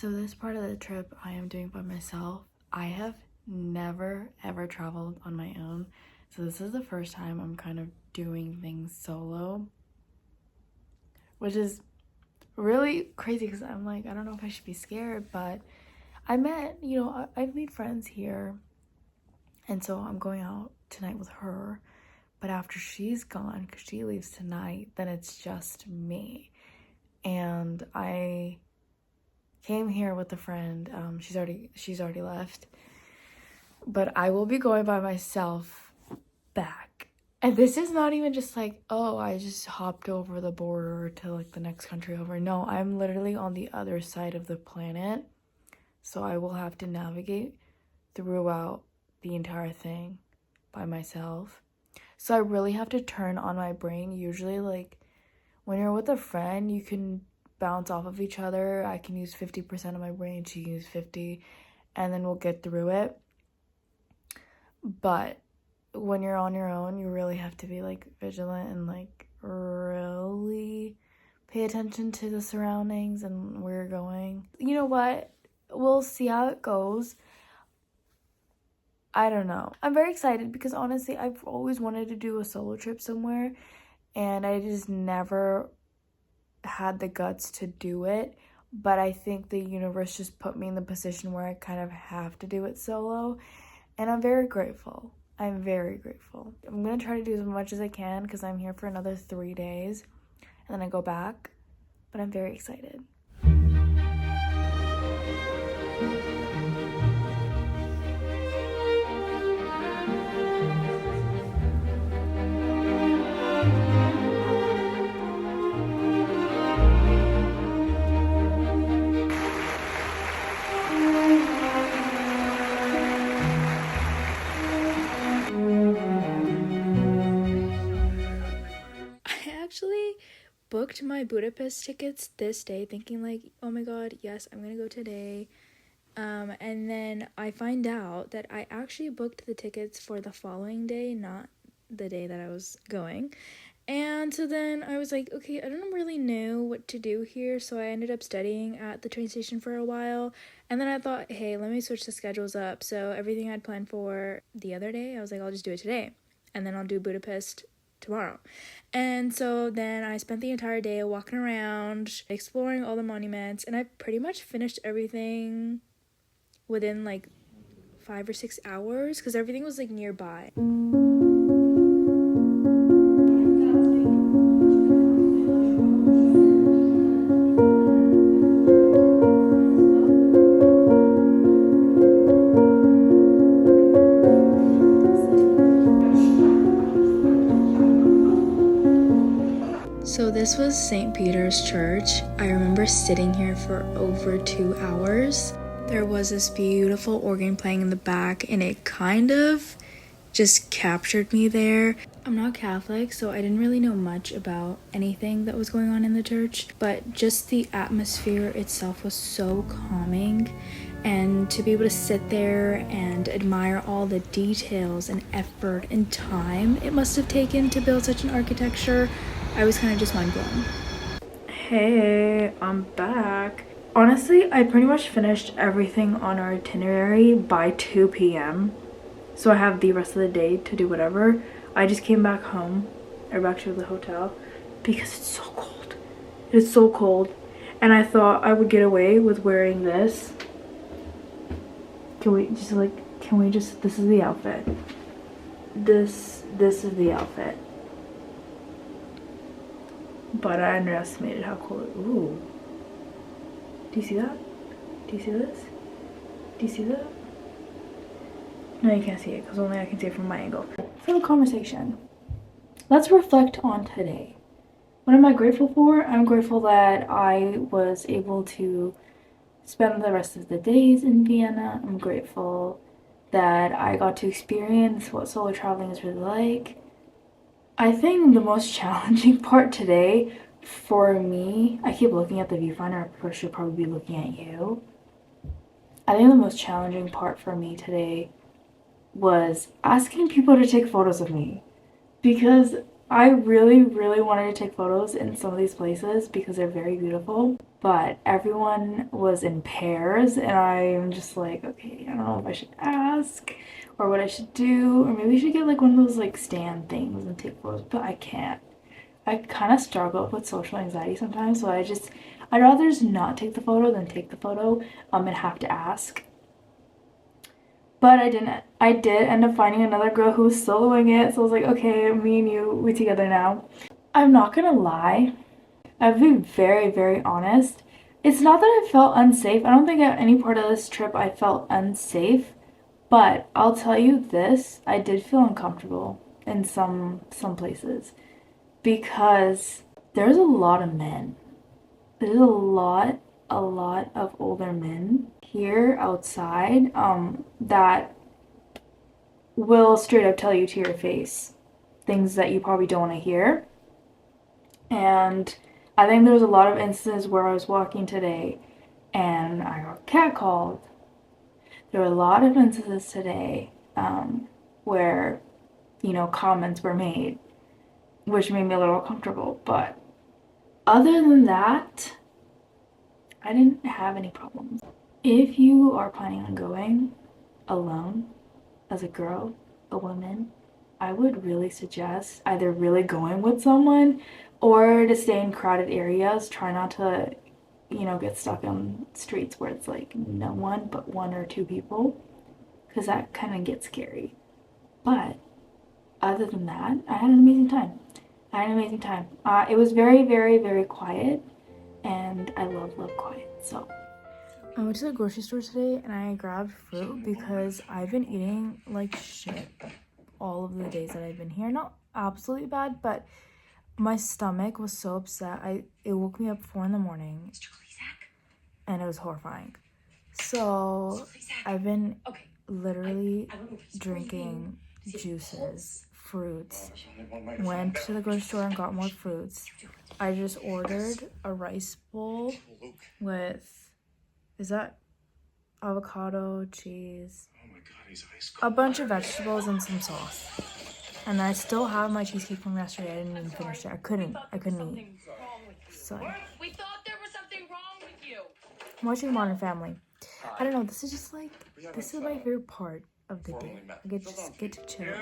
So this part of the trip I am doing by myself. I have never ever traveled on my own. So this is the first time I'm kind of doing things solo, which is really crazy because I'm like, I don't know if I should be scared, but I've made friends here, and so I'm going out tonight with her. But after she's gone, because she leaves tonight, then it's just me. And I came here with a friend. She's already left, but I will be going by myself back. And this is not even just like, oh, I just hopped over the border to like the next country over. No, I'm literally on the other side of the planet, so I will have to navigate throughout the entire thing by myself. So I really have to turn on my brain. Usually, like, when you're with a friend, you can bounce off of each other. I can use 50% of my brain, she can use 50, and then we'll get through it. But when you're on your own, you really have to be like vigilant and like really pay attention to the surroundings and where you're going. You know what? We'll see how it goes. I don't know. I'm very excited because honestly, I've always wanted to do a solo trip somewhere, and I just never had the guts to do it. But I think the universe just put me in the position where I kind of have to do it solo, and I'm very grateful. I'm very grateful. I'm gonna try to do as much as I can because I'm here for another 3 days and then I go back, but I'm very excited. Booked my Budapest tickets this day thinking like, oh my god, yes, I'm gonna go today. And then I find out that I actually booked the tickets for the following day, not the day that I was going. And so then I was like, okay, I don't really know what to do here, so I ended up studying at the train station for a while. And then I thought, hey, let me switch the schedules up. So everything I'd planned for the other day, I was like, I'll just do it today, and then I'll do Budapest tomorrow. And so then I spent the entire day walking around, exploring all the monuments, and I pretty much finished everything within like 5 or 6 hours because everything was like nearby. So this was St. Peter's Church. I remember sitting here for over 2 hours. There was this beautiful organ playing in the back, and it kind of just captured me there. I'm not Catholic, so I didn't really know much about anything that was going on in the church, but just the atmosphere itself was so calming. And to be able to sit there and admire all the details and effort and time it must have taken to build such an architecture, I was kind of just mind blown. Hey, I'm back. Honestly, I pretty much finished everything on our itinerary by 2 p.m. So I have the rest of the day to do whatever. I just came back home, or back to the hotel, because it's so cold. It is so cold. And I thought I would get away with wearing this. This is the outfit. This is the outfit. But I underestimated how cold it. Ooh. Do you see that? Do you see this? Do you see that? No, you can't see it because only I can see it from my angle. For the conversation, let's reflect on today. What am I grateful for? I'm grateful that I was able to spend the rest of the days in Vienna. I'm grateful that I got to experience what solo traveling is really like. I think the most challenging part today for me, I keep looking at the viewfinder, I should probably be looking at you. I think the most challenging part for me today was asking people to take photos of me, because I really wanted to take photos in some of these places because they're very beautiful. but everyone was in pairs, and I'm just like, okay, I don't know if I should ask or what I should do, or maybe I should get like one of those like stand things and take photos, but I can't. I kind of struggle with social anxiety sometimes, so I'd rather just not take the photo than take the photo and have to ask. But I didn't. I did end up finding another girl who was soloing it, so I was like, okay, me and you, we together now. I'm not gonna lie. I'll be very, very honest. It's not that I felt unsafe. I don't think at any part of this trip I felt unsafe, but I'll tell you this, I did feel uncomfortable in some places because there's a lot of men. There's a lot of older men here outside that will straight up tell you to your face things that you probably don't want to hear. And I think there was a lot of instances where I was walking today and I got catcalled. There were a lot of instances today where, you know, comments were made, which made me a little uncomfortable. But other than that, I didn't have any problems. If you are planning on going alone as a girl, a woman, I would really suggest either really going with someone or to stay in crowded areas. Try not to, you know, get stuck on streets where it's like no one but one or two people, because that kind of gets scary. But other than that, I had an amazing time. I had an amazing time. It was very, very, very quiet, and I love quiet. So I went to the grocery store today and I grabbed fruit because I've been eating like shit all of the days that I've been here. Not absolutely bad, but my stomach was so upset. It woke me up 4 in the morning and it was horrifying. So I've been literally drinking juices, fruits. Went to the grocery store and got more fruits. I just ordered a rice bowl with, is that avocado, cheese, a bunch of vegetables and some sauce. And I still have my cheesecake from yesterday. I didn't even finish it. I couldn't eat. So we thought there was something wrong with you. I'm watching Modern Family. I don't know, this is my favorite part of the day. I just get to chill.